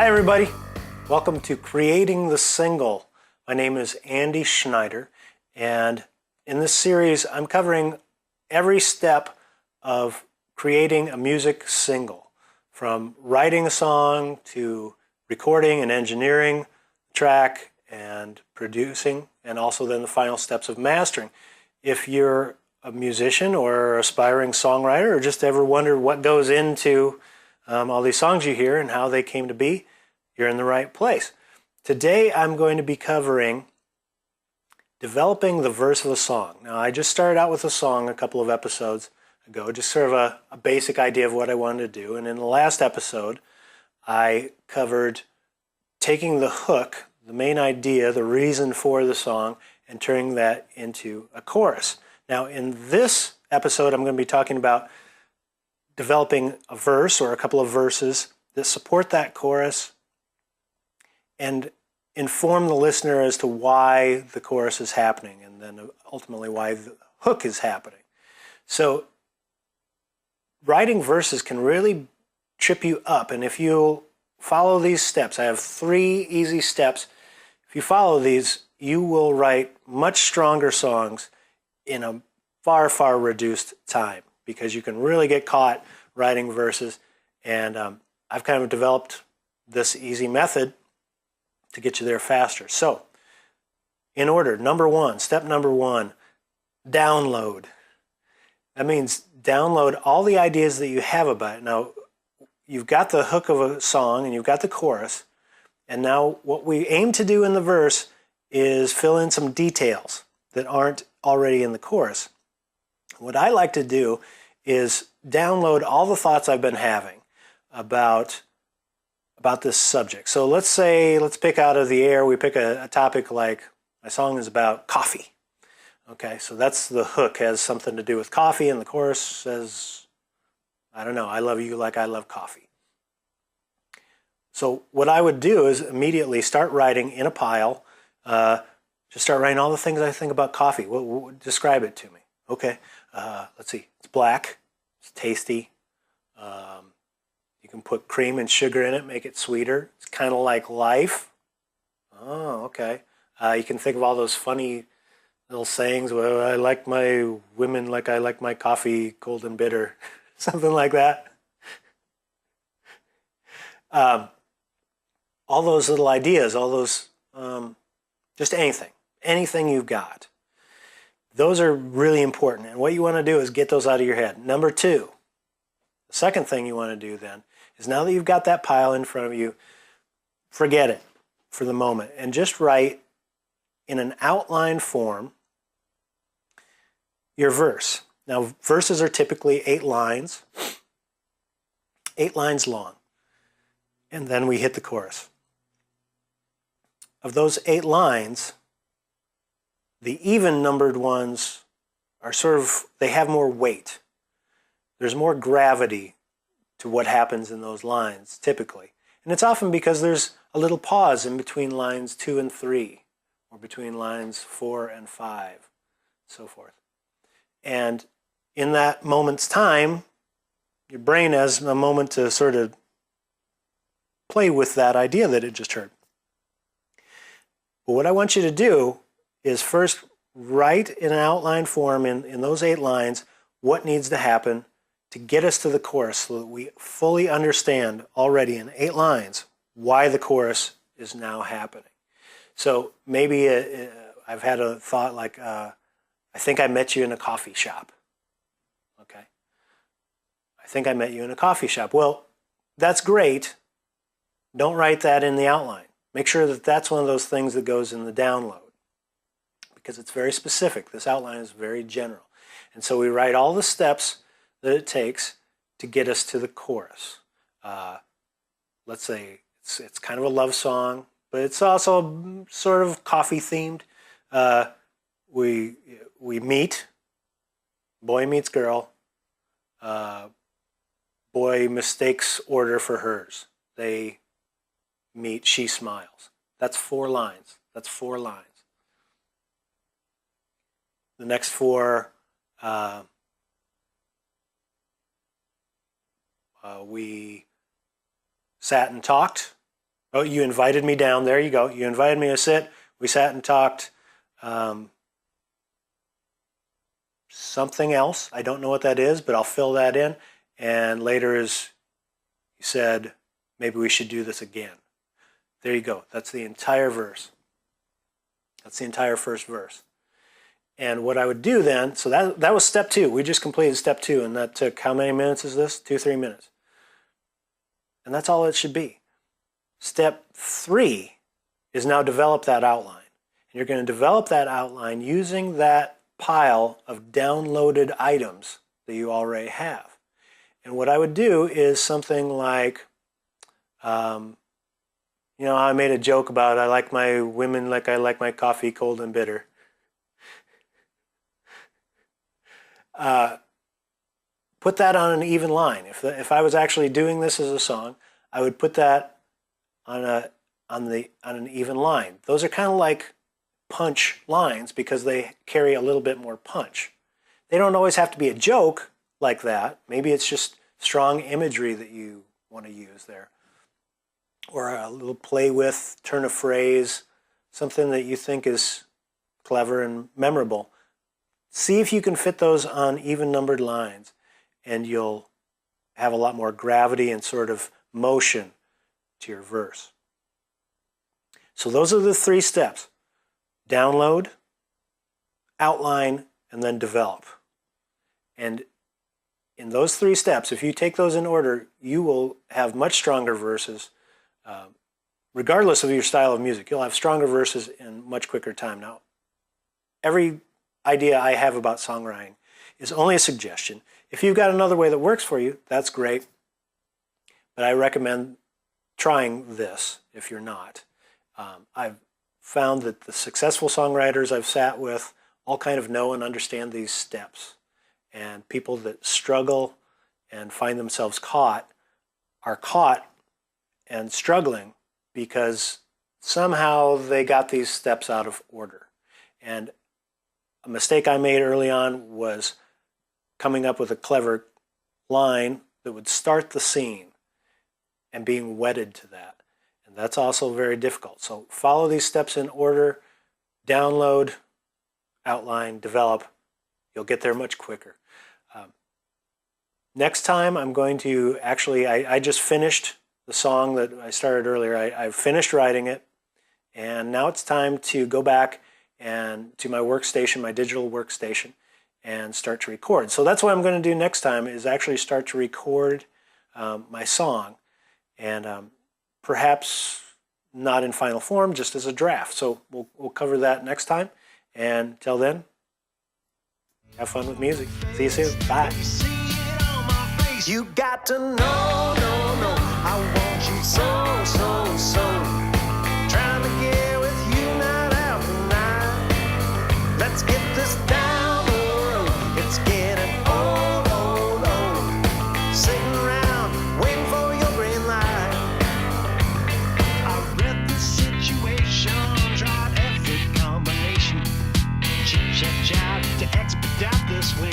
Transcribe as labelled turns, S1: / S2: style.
S1: Hi everybody, welcome to Creating the Single. My name is Andy Schneider, and in this series I'm covering every step of creating a music single, from writing a song to recording and engineering the track and producing, and also then the final steps of mastering. If you're a musician or aspiring songwriter, or just ever wondered what goes into all these songs you hear and how they came to be, you're in the right place. Today I'm going to be covering developing the verse of a song. Now, I just started out with a song a couple of episodes ago, just sort of a basic idea of what I wanted to do. And in the last episode, I covered taking the hook, the main idea, the reason for the song, and turning that into a chorus. Now, in this episode, I'm going to be talking about developing a verse or a couple of verses that support that chorus and inform the listener as to why the chorus is happening, and then ultimately why the hook is happening. So writing verses can really trip you up, and if you follow these steps, I have 3 easy steps. If you follow these, you will write much stronger songs in a far, far reduced time, because you can really get caught writing verses. And I've kind of developed this easy method to get you there faster. So, in order, step number one, download. That means download all the ideas that you have about it. Now, you've got the hook of a song and you've got the chorus, and now what we aim to do in the verse is fill in some details that aren't already in the chorus. What I like to do is download all the thoughts I've been having about this subject. So let's pick out of the air, we pick a topic like, my song is about coffee. Okay, so that's the hook, has something to do with coffee, and the chorus says, I don't know, I love you like I love coffee. So what I would do is immediately start writing in a pile, just start writing all the things I think about coffee. Describe it to me. Okay, let's see. It's black. It's tasty. You can put cream and sugar in it, make it sweeter. It's kind of like life. Oh, okay. You can think of all those funny little sayings. Well, I like my women like I like my coffee, cold and bitter. Something like that. All those little ideas, all those, just anything you've got. Those are really important, and what you want to do is get those out of your head. Number 2, the second thing you want to do then is, now that you've got that pile in front of you, forget it for the moment and just write in an outline form your verse. Now, verses are typically 8 lines long, and then we hit the chorus. Of those 8 lines, the even-numbered ones are they have more weight. There's more gravity to what happens in those lines, typically. And it's often because there's a little pause in between lines 2 and 3, or between lines 4 and 5, so forth. And in that moment's time, your brain has a moment to sort of play with that idea that it just heard. But what I want you to do is first write in an outline form in those 8 lines what needs to happen to get us to the chorus, so that we fully understand already in 8 lines why the chorus is now happening. So maybe I've had a thought like, I think I met you in a coffee shop. Okay. I think I met you in a coffee shop. Well, that's great. Don't write that in the outline. Make sure that that's one of those things that goes in the download, because it's very specific. This outline is very general. And so we write all the steps that it takes to get us to the chorus. Let's say it's kind of a love song, but it's also sort of coffee themed. We meet, boy meets girl, boy mistakes order for hers. They meet, she smiles. That's 4 lines. The next 4, we sat and talked. Oh, you invited me down. There you go. You invited me to sit. We sat and talked something else. I don't know what that is, but I'll fill that in. And later is, you said, maybe we should do this again. There you go. That's the entire verse. That's the entire first verse. And what I would do then, so that was step 2. We just completed step 2, and that took, how many minutes is this? 2-3 minutes. And that's all it should be. Step 3 is now develop that outline. And you're going to develop that outline using that pile of downloaded items that you already have. And what I would do is something like, you know, I made a joke about I like my women like I like my coffee cold and bitter. Put that on an even line. If I was actually doing this as a song, I would put that on an even line. Those are kind of like punch lines because they carry a little bit more punch. They don't always have to be a joke like that. Maybe it's just strong imagery that you want to use there. Or a little play with, turn of phrase, something that you think is clever and memorable. See if you can fit those on even numbered lines, and you'll have a lot more gravity and sort of motion to your verse. So those are the 3 steps. Download, outline, and then develop. And in those 3 steps, if you take those in order, you will have much stronger verses. Regardless of your style of music, you'll have stronger verses in much quicker time. Now, every idea I have about songwriting is only a suggestion. If you've got another way that works for you, that's great. But I recommend trying this if you're not. I've found that the successful songwriters I've sat with all kind of know and understand these steps. And people that struggle and find themselves caught are caught and struggling because somehow they got these steps out of order. And a mistake I made early on was coming up with a clever line that would start the scene and being wedded to that. And that's also very difficult. So follow these steps in order, download, outline, develop. You'll get there much quicker. Next time I'm going to actually, I just finished the song that I started earlier. I've finished writing it, and now it's time to go back and to my workstation, my digital workstation, and start to record. So that's what I'm going to do next time, is actually start to record my song, and perhaps not in final form, just as a draft. So we'll cover that next time, and till then, have fun with music. See you soon. Bye. You got to know, I want you so. Trying to get with you night after night. Let's get this down the road. It's getting old. Sitting around, waiting for your green light. I read the situation, tried every combination. Chit-chat to expedite this way.